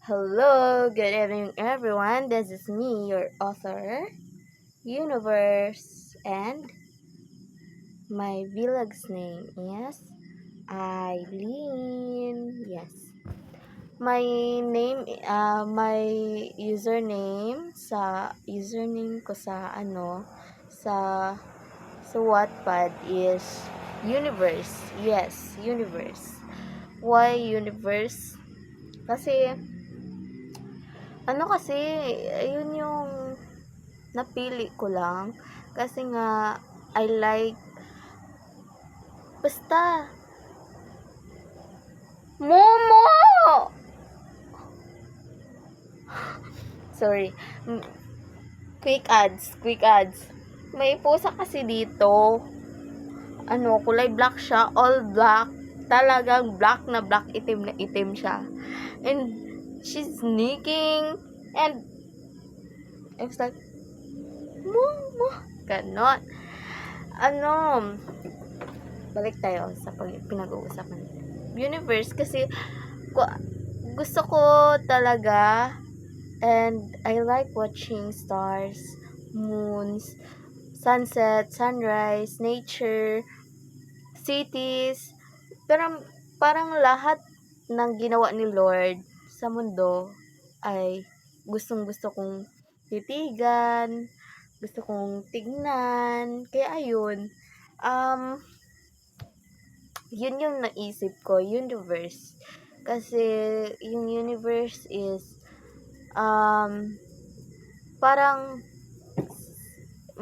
Hello, good evening everyone. This is me, your author, Universe, and my vlog's name is Eileen. Yes. My username ko sa Wattpad is Universe. Yes, Universe. Why Universe? Kasi kasi, ayun yung napili ko lang. Kasi nga, I like, basta, Momo! Sorry. Quick ads. May pusa kasi dito. Kulay black siya, all black. Talagang black na itim siya. And, she's sneaking. And, I was like, Momo! Ganon. Balik tayo sa pinag-uusapan. Universe kasi gusto ko talaga, and I like watching stars, moons, sunset, sunrise, nature, cities. Pero parang lahat ng ginawa ni Lord sa mundo ay gustong-gusto kong titigan, gusto kong tignan. Kaya ayun, yun yung naisip ko, universe. Kasi yung universe is parang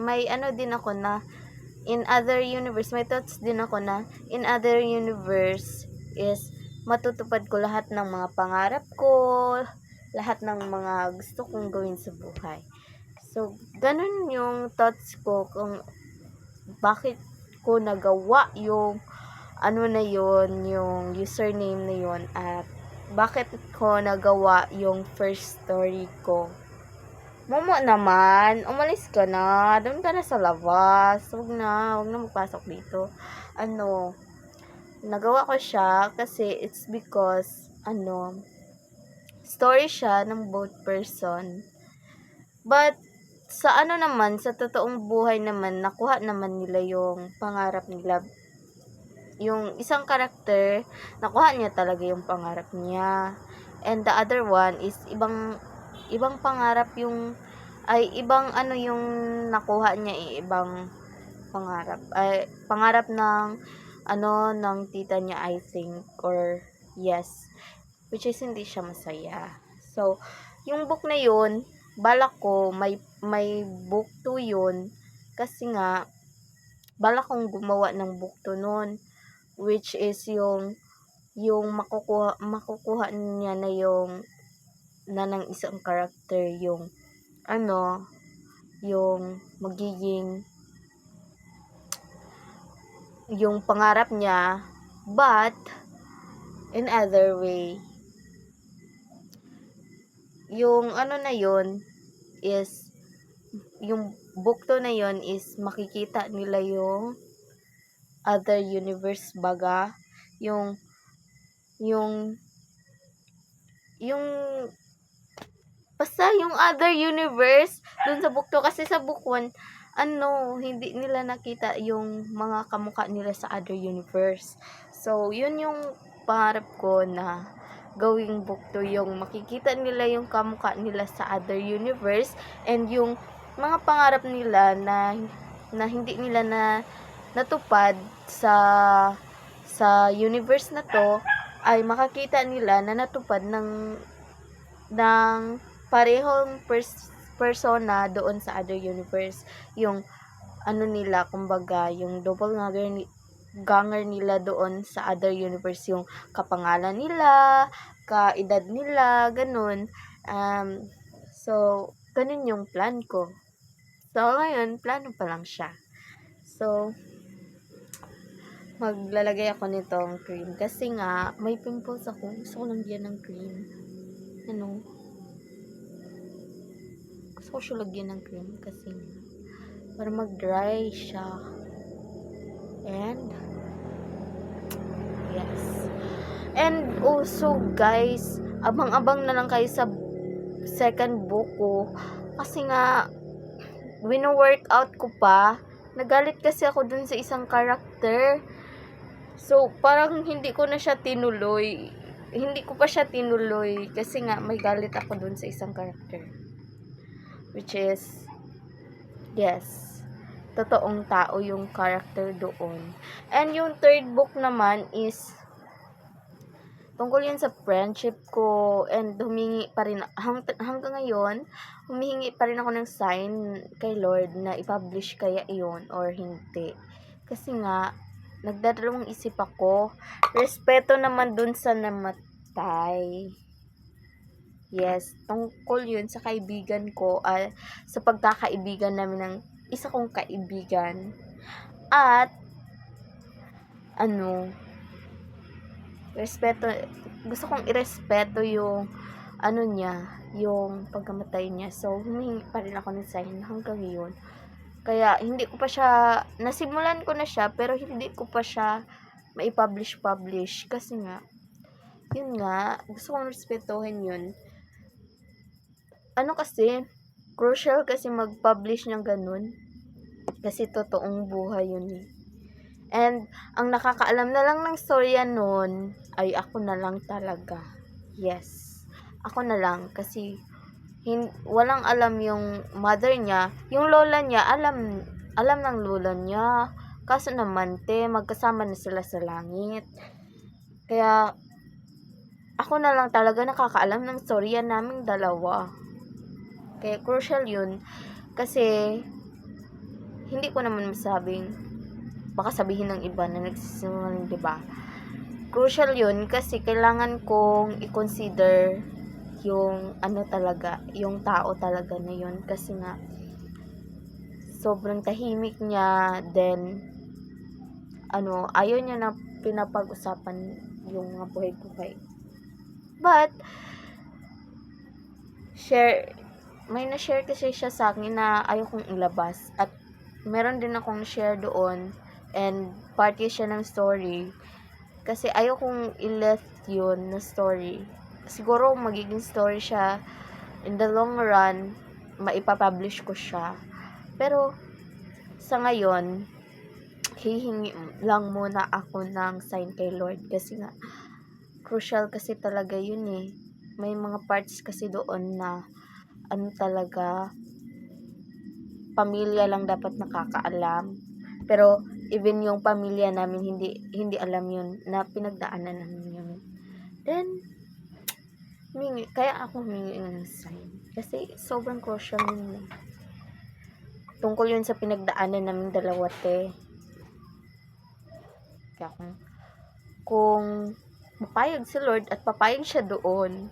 may din ako na in other universe, may thoughts din ako na in other universe is matutupad ko lahat ng mga pangarap ko, lahat ng mga gusto kong gawin sa buhay. So, ganun yung thoughts ko kung bakit ko nagawa yung yung username na yun, at bakit ko nagawa yung first story ko. Momo naman, umalis ka na. Doon ka na sa labas. Huwag na magpasok dito. Nagawa ko siya kasi it's because, story siya ng both person. But, sa sa totoong buhay naman, nakuha naman nila yung pangarap nila. Yung isang karakter, nakuha niya talaga yung pangarap niya. And the other one is ibang pangarap yung yung nakuha niya, ibang pangarap. Pangarap ng ng tita niya, I think, or yes, which is hindi siya masaya. So, yung book na yun, balak ko may book 2 yun, kasi nga balak kong gumawa ng book 2 nun, which is yung makukuha niya na yung ng isang character, yung yung magiging yung pangarap niya, but in other way, yung na yun is yung book 2 na yun is makikita nila yung other universe baga, yung basta yung other universe dun sa book 2. Kasi sa book 1 hindi nila nakita yung mga kamukha nila sa other universe. So yun yung pangarap ko na gawing book 2, yung makikita nila yung kamukha nila sa other universe, and yung mga pangarap nila na hindi nila natupad sa universe na to, ay makakita nila na natupad ng parehong persona doon sa other universe. Yung nila, kumbaga, yung ganger nila doon sa other universe, yung kapangalan nila, kaedad nila, ganun. So, ganun yung plan ko. So, ngayon, plano pa lang siya. So, maglalagay ako nitong cream kasi nga may pimples ako. Gusto ko lang diyan ng cream. Gusto ko siya lagyan ng cream kasi para mag-dry siya. And yes. And also, guys, abang-abang na lang kayo sa second book ko. Kasi nga, wino-workout ko pa. Nagalit kasi ako dun sa isang character. So, parang hindi ko na siya tinuloy. Hindi ko pa siya tinuloy. Kasi nga, may galit ako dun sa isang character. Which is, yes, totoong tao yung character doon. And yung third book naman is tungkol yun sa friendship ko, and humingi pa rin hanggang ngayon, humihingi pa rin ako ng sign kay Lord na i-publish kaya yun or hindi. Kasi nga, nagdadalawang isip ako. Respeto naman dun sa namatay. Yes, tungkol yun sa kaibigan ko, sa pagkakaibigan namin ng isa kong kaibigan. At, gusto kong irespeto yung, yung pagkamatay niya. So, humihingi pa rin ako ng sign hanggang yun. Kaya, hindi ko pa siya, nasimulan ko na siya, pero hindi ko pa siya maipublish. Kasi nga, yun nga, gusto kong respetuhin yun. Kasi, crucial kasi mag-publish ng ganun. Kasi totoong buhay yun eh. And, ang nakakaalam na lang ng storya nun, ay ako na lang talaga. Yes. Ako na lang. Kasi, walang alam yung mother niya. Yung lola niya, alam ng lola niya. Kaso naman, magkasama na sila sa langit. Kaya, ako na lang talaga nakakaalam ng storya naming dalawa. Kaya, crucial yun. Kasi, hindi ko naman masabing, baka sabihin ng iba na nagsisinungaling, diba? Crucial yun kasi kailangan kong i-consider yung talaga, yung tao talaga na yun. Kasi nga, sobrang tahimik niya, then, ayaw niya na pinapag-usapan yung mga buhay-buhay. But, may na-share kasi siya sa akin na ayaw kong ilabas. At, meron din akong share doon, and party siya ng story. Kasi ayaw kong i-left yun na story. Siguro magiging story siya in the long run, maipapublish ko siya. Pero sa ngayon, hihingi lang muna ako ng sign kay Lord. Kasi nga, crucial kasi talaga yun eh. May mga parts kasi doon na talaga, pamilya lang dapat nakakaalam. Pero even yung pamilya namin hindi alam yun na pinagdaanan namin yun. Then kaya ako humingi ng sign kasi sobrang crucial yun. Tungkol yun sa pinagdaanan namin dalawa, Kaya kung mapayag si Lord at papayag siya doon,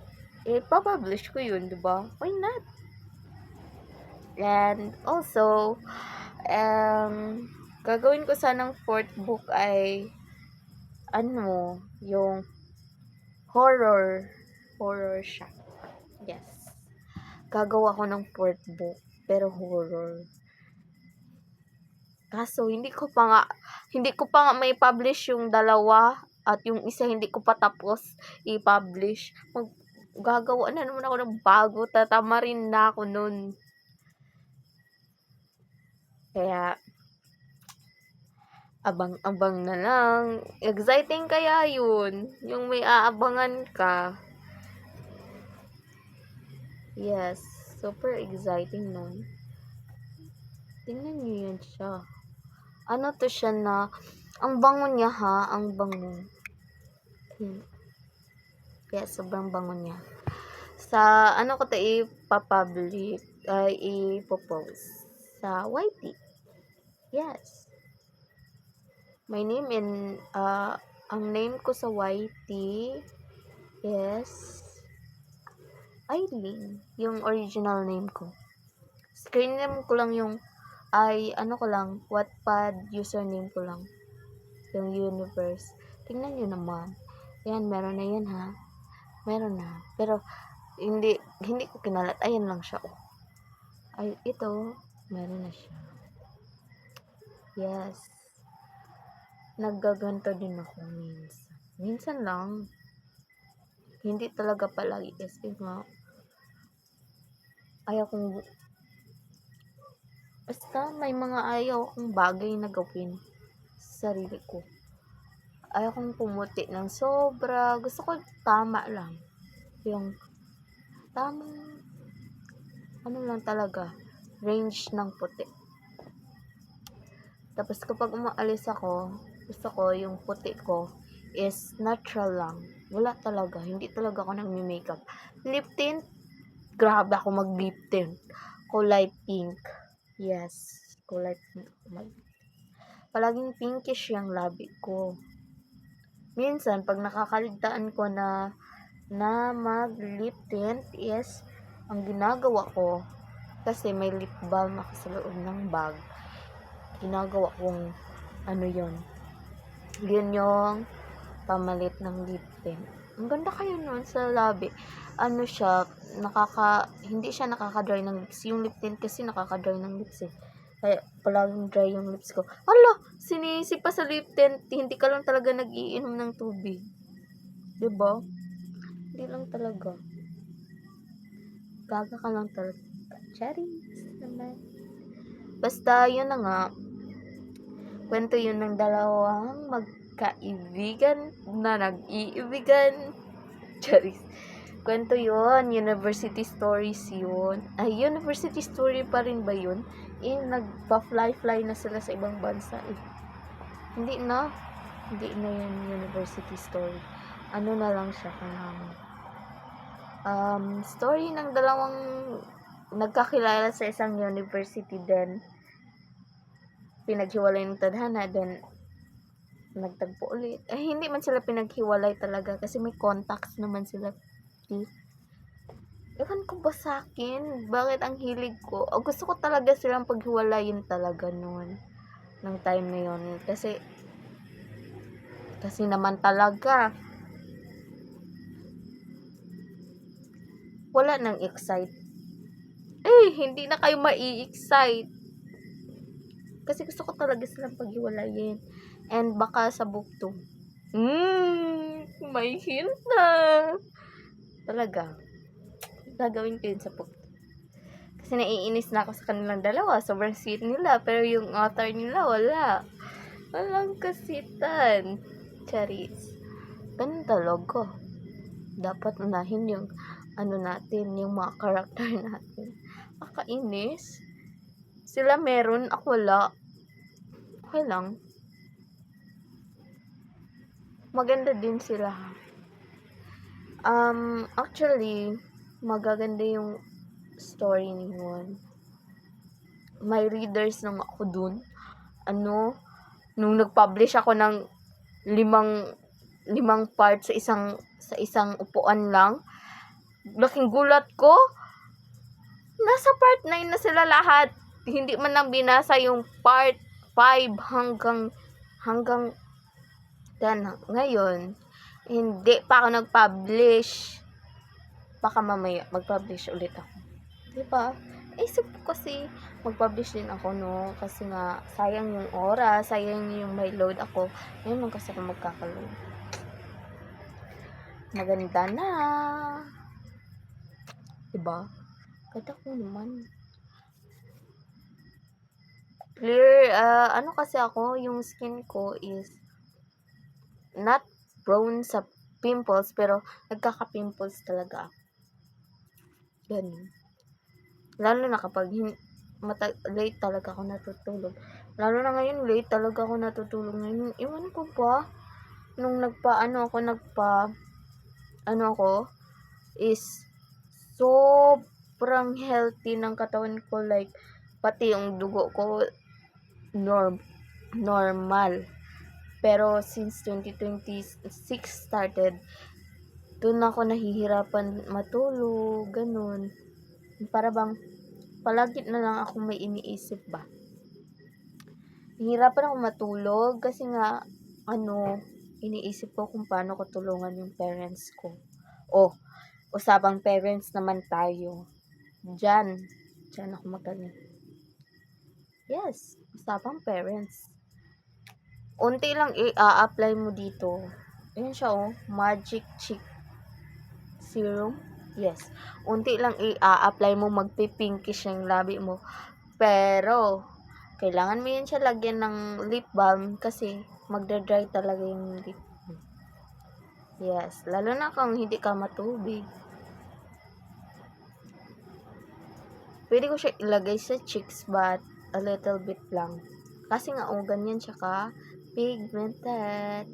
papublish ko yun, diba? Why not? And also, gagawin ko sanang fourth book ay yung horror siya. Yes. Gagawa ko ng fourth book pero horror. Kaso hindi ko pa nga may publish yung dalawa at yung isa hindi ko pa tapos i-publish. Gagawa na naman ako ng bago, tatama rin na ako nun. Kaya abang-abang na lang. Exciting kaya yun. Yung may aabangan ka. Yes. Super exciting nun. Tingnan nyo yan siya. To siya na, ang bango niya ha. Ang bango. Yes, sobrang bango niya. Sa, ko ipapublic, ipopost. Sa YT. Yes. My name ang name ko sa YT is Aileen, yung original name ko. Screen name ko lang yung Wattpad username ko lang. Yung universe. Tingnan nyo naman. Yan, meron na yan ha. Meron na. Pero, hindi ko kinalat. Ayan lang siya. Ay, ito, meron na siya. Yes. Naggaganto din ako minsan. Minsan lang. Hindi talaga palagi kasi nga ayaw kong basta may mga ayaw akong bagay na gawin sa sarili ko. Ayaw kong pumuti ng sobra. Gusto ko tama lang. Yung tamang ano lang talaga, range ng puti. Tapos kapag umaalis ako, gusto ko yung puti ko is natural lang. Wala talaga. Hindi talaga ako nagme-makeup. Lip tint, grabe ako mag-lip tint. Kulay pink. Yes, kulay pink. Palaging pinkish yung labi ko. Minsan, pag nakakaligtaan ko na mag-lip tint is, ang ginagawa ko, kasi may lip balm ako sa loob ng bag, ginagawa kong, yun yung pamalit ng lip tint. Ang ganda kayo nun sa labi. Siya, hindi siya nakaka-dry ng lips. Yung lip tint kasi nakaka-dry ng lips eh. Kaya palaging dry yung lips ko. Hala, sinisi pa sa lip tint. Hindi ka lang talaga nag-iinom ng tubig. Diba? Hindi lang talaga. Gaga ka lang talaga. Cherries naman. Basta, yun na nga. Kwento yun ng dalawang magkaibigan na nag-iibigan. Cherries. Kwento yun. University stories yun. Ay, university story pa rin ba yun? Nagpa-fly na sila sa ibang bansa eh. Hindi na yun university story. Na lang siya story ng dalawang nagkakilala sa isang university, then pinaghiwalay ng tadhana, then nagtagpo ulit. Hindi man sila pinaghiwalay talaga kasi may contacts naman sila. Ewan ko ba sa akin, bakit ang hilig ko? Gusto ko talaga silang paghiwalayin talaga noon. Ng time na yun. Kasi naman talaga, wala nang excite. Hindi na kayo mai-excite. Kasi gusto ko talaga silang paghiwalayin. And baka sa book 2. May hint na. Talaga. Gagawin ko yun sa book 2. Kasi naiinis na ako sa kanilang dalawa. Sobrang sweet nila. Pero yung author nila, wala. Walang kasitan. Charis. Ganun talaga. Dapat unahin yung natin, yung mga karakter natin. Kakainis. Sila meron, ako wala. Okay lang. Maganda din sila. Actually, magaganda yung story ni Juan. May readers nang ako dun. Nung nag-publish ako ng limang part sa isang upuan lang, laking gulat ko. Nasa part 9 na sila lahat. Hindi man lang binasa yung part 5 hanggang 10. Ngayon, hindi pa ako nag-publish. Baka mamaya mag-publish ulit ako. Diba? Isip ko kasi mag-publish din ako, no? Kasi nga, sayang yung oras, sayang yung may load ako. Ngayon lang kasi ako magkakaload. Maganda na. Diba? Ganda ko naman. Clear, kasi ako, yung skin ko is not prone sa pimples, pero nagkaka-pimples talaga ako. Ganun. Lalo na kapag late talaga ako natutulog. Lalo na ngayon, late talaga ako natutulog ngayon. Iwan ko ba, nung is sobrang healthy ng katawan ko, like, pati yung dugo ko, normal. Pero since 2026 started, doon ako nahihirapan matulog, ganun. Para bang palagi na lang akong may iniisip ba. Nahihirapan ako matulog kasi nga iniisip ko kung paano ko tulungan yung parents ko. Usapang parents naman tayo. Diyan ako magaling. Yes, usapang parents. Unti lang i-apply mo dito. Ayan siya, Magic Chick. serum. Yes. Unti lang i-a-apply mo, magpi-pinkish yung labi mo. Pero, kailangan mo yun siya lagyan ng lip balm kasi magda-dry talaga yung lip mo. Yes. Lalo na kung hindi ka matubig. Pwede ko siya ilagay sa cheeks but a little bit lang. Kasi nga, ganyan siya ka pigmented.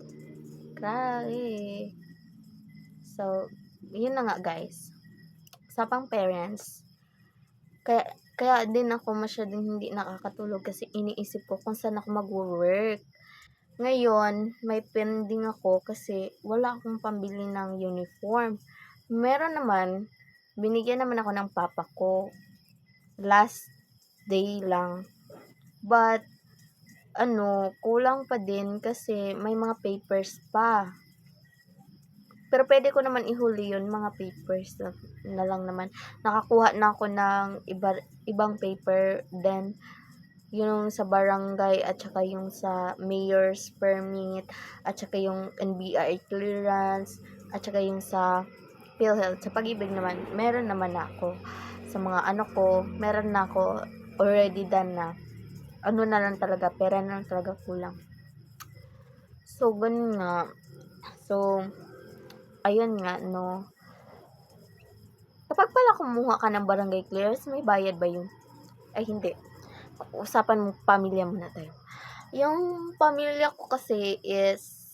Grabe. So, yun na nga guys. Sa pang parents, kaya din ako masyadong hindi nakakatulog kasi iniisip ko kung saan ako mag-work. Ngayon, may pending ako kasi wala akong pambili ng uniform. Meron naman, binigyan naman ako ng papa ko. Last day lang. But, kulang pa din kasi may mga papers pa. Pero pwede ko naman ihuli yun, mga papers na lang naman. Nakakuha na ako ng ibang paper, then yung sa barangay at saka yung sa mayor's permit at saka yung NBI clearance at saka yung sa PhilHealth. Sa Pag-ibig naman, meron naman ako. Sa mga meron na ako already done na. Na lang talaga, pera na lang talaga kulang. So, ganun nga. So, ayun nga, no. Kapag pala kumuha ka ng barangay clearance, may bayad ba yun? Ay, hindi. Usapan mo, pamilya muna tayo. Yung pamilya ko kasi is,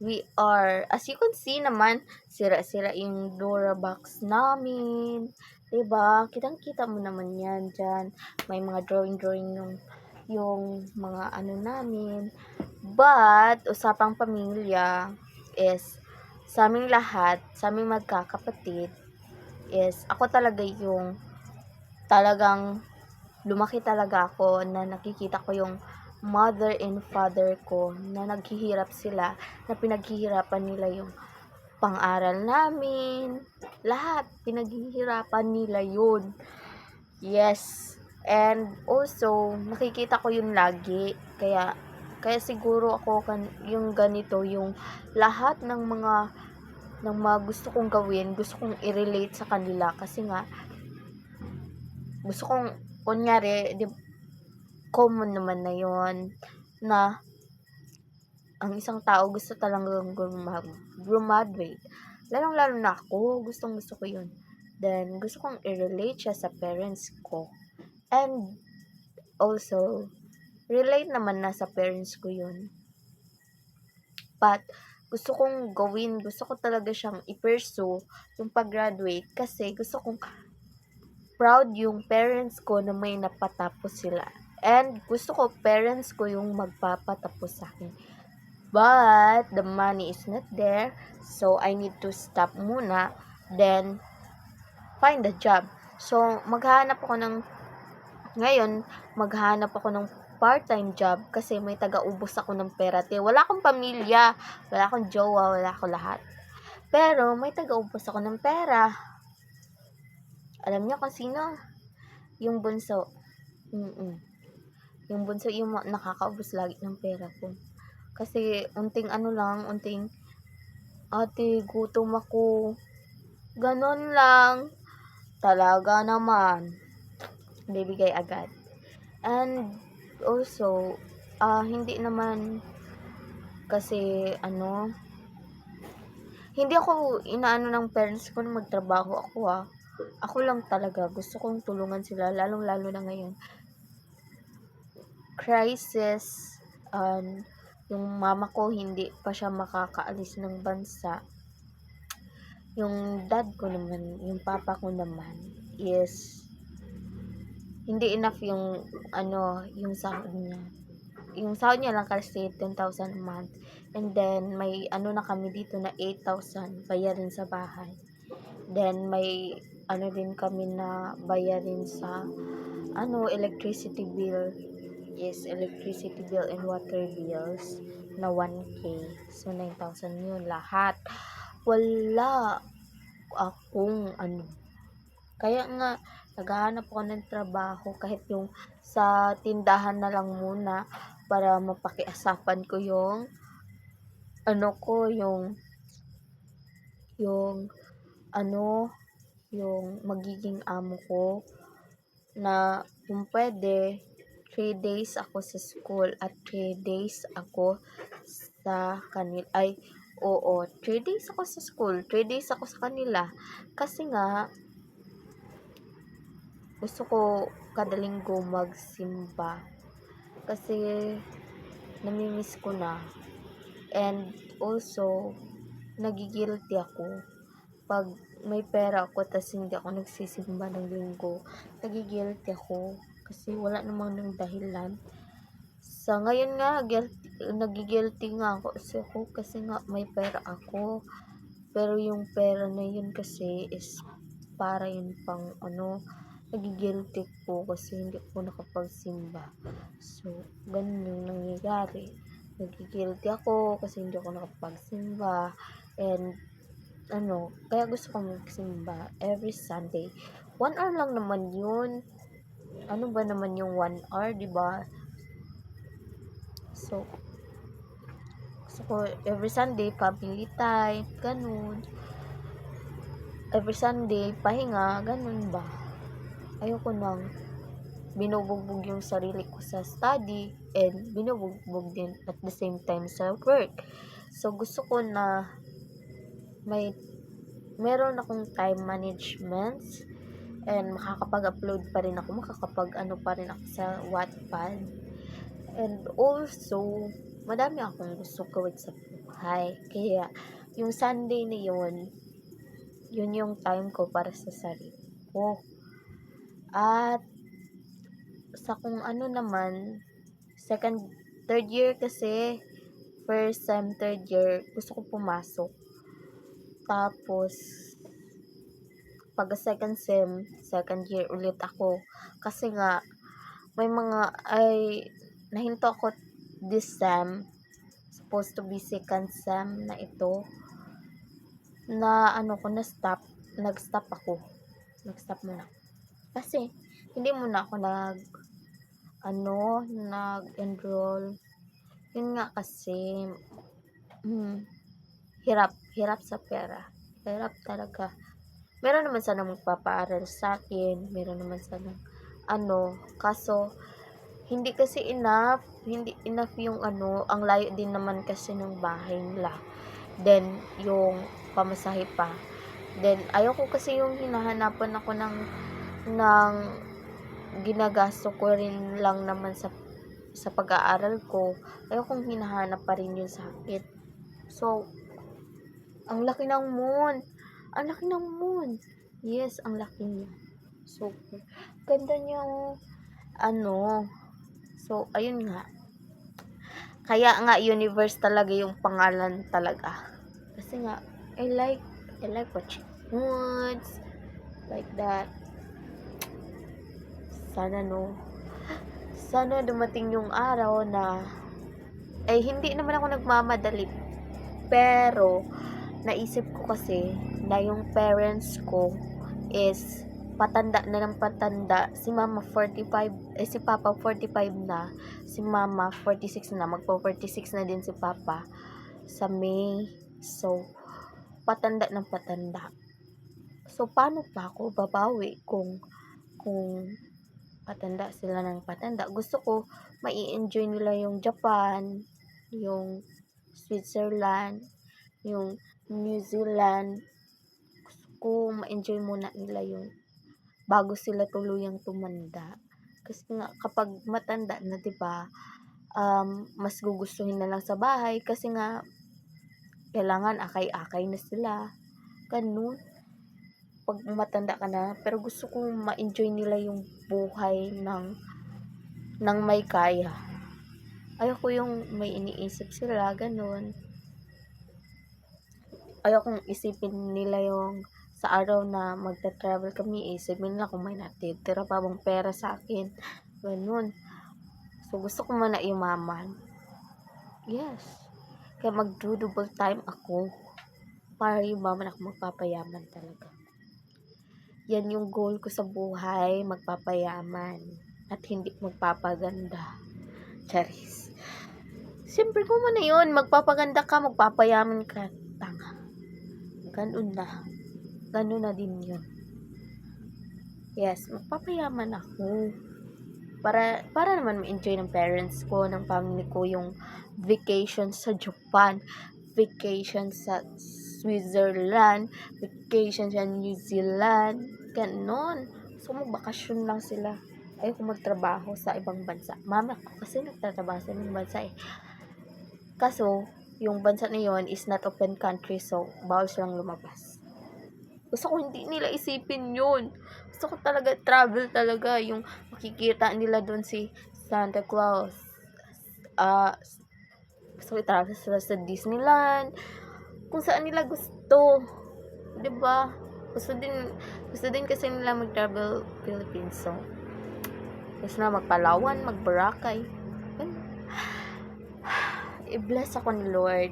we are, as you can see naman, sira-sira yung Dora box namin. Diba? Kitang-kita mo naman yan dyan. May mga drawing yung mga namin. But, usapang pamilya is, sa aming lahat, sa aming magkakapatid, is ako talaga yung talagang lumaki talaga ako na nakikita ko yung mother and father ko na naghihirap sila, na pinaghihirapan nila yung pang-aral namin, lahat, pinaghihirapan nila yun. Yes. And also, nakikita ko yun lagi, kaya siguro ako yung ganito, yung lahat ng mga gusto kong gawin, gusto kong i-relate sa kanila kasi nga gusto kong kunyari, common naman na yon na ang isang tao gusto talagang graduate. Lalong-lalo na ako, gusto ko yun. Then, gusto kong i-relate siya sa parents ko. And also, relate naman na sa parents ko yun. But, gusto kong gawin, gusto ko talaga siyang i-pursue yung pag-graduate kasi gusto kong proud yung parents ko na may napatapos sila. And gusto ko parents ko yung magpapatapos sa akin. But, the money is not there. So, I need to stop muna. Then, find a job. So, maghahanap ako ng part-time job kasi may taga-ubos ako ng pera. Wala akong pamilya, wala akong jowa, wala akong lahat. Pero, may taga-ubos ako ng pera. Alam niyo kung sino? Yung bunso. Yung bunso yung nakakaubos lagi ng pera ko. Kasi, unting ate, gutom ako. Ganon lang. Talaga naman. Bibigay agad. And, also, hindi naman kasi, hindi ako inaano ng parents ko na magtrabaho ako Ako lang talaga. Gusto kong tulungan sila, lalong-lalo na ngayon. Crisis, yung mama ko hindi pa siya makakaalis ng bansa. Yung dad ko naman, yung papa ko naman is hindi enough yung yung sahod niya. Yung sahod niya lang kasi 10,000 a month. And then may na kami dito na 8,000 bayarin sa bahay. Then may din kami na bayarin sa electricity bill. Yes, electricity bill and water bills na 1K. So, 9,000 yun lahat. Wala akong Kaya nga, naghahanap ako ng trabaho kahit yung sa tindahan na lang muna para mapakiasapan ko yung yung ano, yung magiging amo ko na kung pwede 3 days ako sa school at 3 days ako sa kanila. Ay, oo, 3 days ako sa school, 3 days ako sa kanila. Kasi nga, gusto ko kada linggo magsimba. Kasi, namimiss ko na. And also, nagigilty ako. Pag may pera ako tas hindi ako nagsisimba ng linggo, nagigilty ako. Kasi wala namang ng dahilan. Sa ngayon nga, nagigilty nga ako kasi nga may pera ako. Pero yung pera na yun kasi is para yun pang nagigilty po kasi hindi po nakapagsimba. So, ganun yung nangyayari. Nagigilty ako kasi hindi ako nakapagsimba. And, kaya gusto ko magsimba every Sunday. 1 hour lang naman yun. Ano ba naman yung 1 hour, di ba? So, gusto ko every Sunday, family time, ganun. Every Sunday, pahinga, ganun ba? Ayoko nang binubugbog yung sarili ko sa study and binubugbog din at the same time sa work. So, gusto ko na meron akong time management and makakapag-upload pa rin ako, pa rin ako sa Wattpad. And also, madami akong gusto gawin sa buhay. Kaya, yung Sunday na yun yung time ko para sa sarili ko. At, sa kung naman, third year kasi, first sem, third year, gusto ko pumasok. Tapos, pag second sem, second year ulit ako. Kasi nga, nahinto ako this sem, supposed to be second sem na ito, na nag-stop muna. Kasi, hindi muna ako nag-enroll. Yun nga kasi, hirap sa pera. Hirap talaga. Meron naman sana magpapaaral sa akin, meron naman sana kaso, hindi enough yung ang layo din naman kasi ng bahay nila. Then, yung pamasahe pa. Then, ayoko kasi yung hinahanapan ako ng ginagasto ko rin lang naman sa pag-aaral ko. Ayokong hinahanap pa rin yun sa akin. So, ang laki ng moon. Yes, ang laki niya. So, ganda niyang So, ayun nga. Kaya nga universe talaga yung pangalan talaga. Kasi nga, I like watching moods like that. Sana dumating yung araw na hindi naman ako nagmamadali, pero naisip ko kasi na yung parents ko is patanda na ng patanda. Si mama 45, si papa 45 na, si mama 46 na, magpo-46 na din si papa sa May. So, patanda ng patanda. So, paano pa ako babawi kung patanda sila ng patanda? Gusto ko mai-enjoy nila yung Japan, yung Switzerland, yung New Zealand. Gusto ko ma-enjoy muna nila yun bago sila tuluyang tumanda. Kasi nga kapag matanda na, 'di ba? Mas gugustuhin na lang sa bahay kasi nga kailangan akay-akay na sila. Ganun. Pag matanda ka na, pero gusto kong ma-enjoy nila yung buhay ng may kaya. Ayoko yung may iniisip sila, ganun. Ayokong isipin nila yung sa araw na magta-travel kami, isipin nila kung may natitira pa bang pera sa akin. Ganun. So, gusto ko muna yumaman. Yes. Kaya mag-double time ako para yumaman ako, magpapayaman talaga. Yan yung goal ko sa buhay, magpapayaman at hindi magpapaganda. Charis. Siyempre ko man na yun, magpapaganda ka, magpapayaman ka. Tanga. Ganun na. ano na din yun. Yes, magpapayaman ako. Para naman ma-enjoy ng parents ko, ng family ko, yung vacation sa Japan, vacation sa Switzerland, vacation sa New Zealand, ganon. So, magbakasyon lang sila. Ayoko magtrabaho sa ibang bansa. Mama ko kasi nagtatrabaho sa ibang bansa eh. Kaso, yung bansa na yun is not open country, so bawal silang lumabas. Gusto ko hindi nila isipin yun. Gusto ko talaga travel talaga, yung makikita nila doon si Santa Claus. Gusto ko travel sila sa Disneyland, kung saan nila gusto. 'Di ba? Gusto din kasi nila mag-travel Philippines. So, gusto na magpalawan, magbarakay. I-bless ako ni Lord.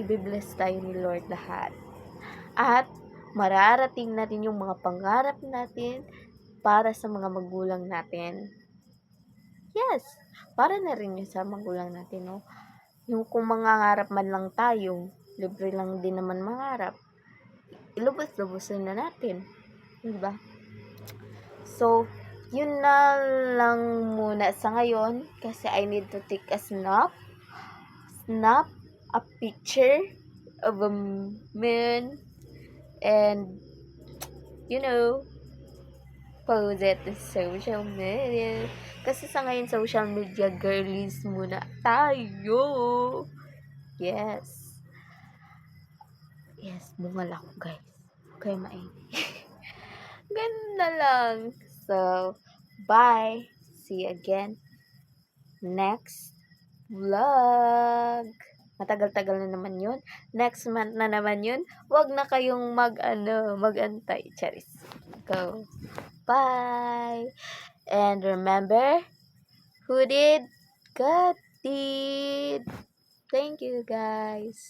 I-bless tayo ni Lord lahat. At mararating natin yung mga pangarap natin para sa mga magulang natin. Yes, para na rin yun sa magulang natin, no? Yung kung mangangarap man lang tayo, libre lang din naman mangarap. Ilubos-lubosin na natin. Diba? So, yun na lang muna sa ngayon kasi I need to take a snap a picture of a man and post it to social media. Kasi sa ngayon, social media girlies muna tayo. Yes. Yes, bungal ako, guys. Kaya maingay. Ganda lang. So, bye. See you again next vlog. Matagal-tagal na naman yun. Next month na naman yun. Huwag na kayong mag-antay. Charis. Go. Bye. And remember, who did? God did. Thank you, guys.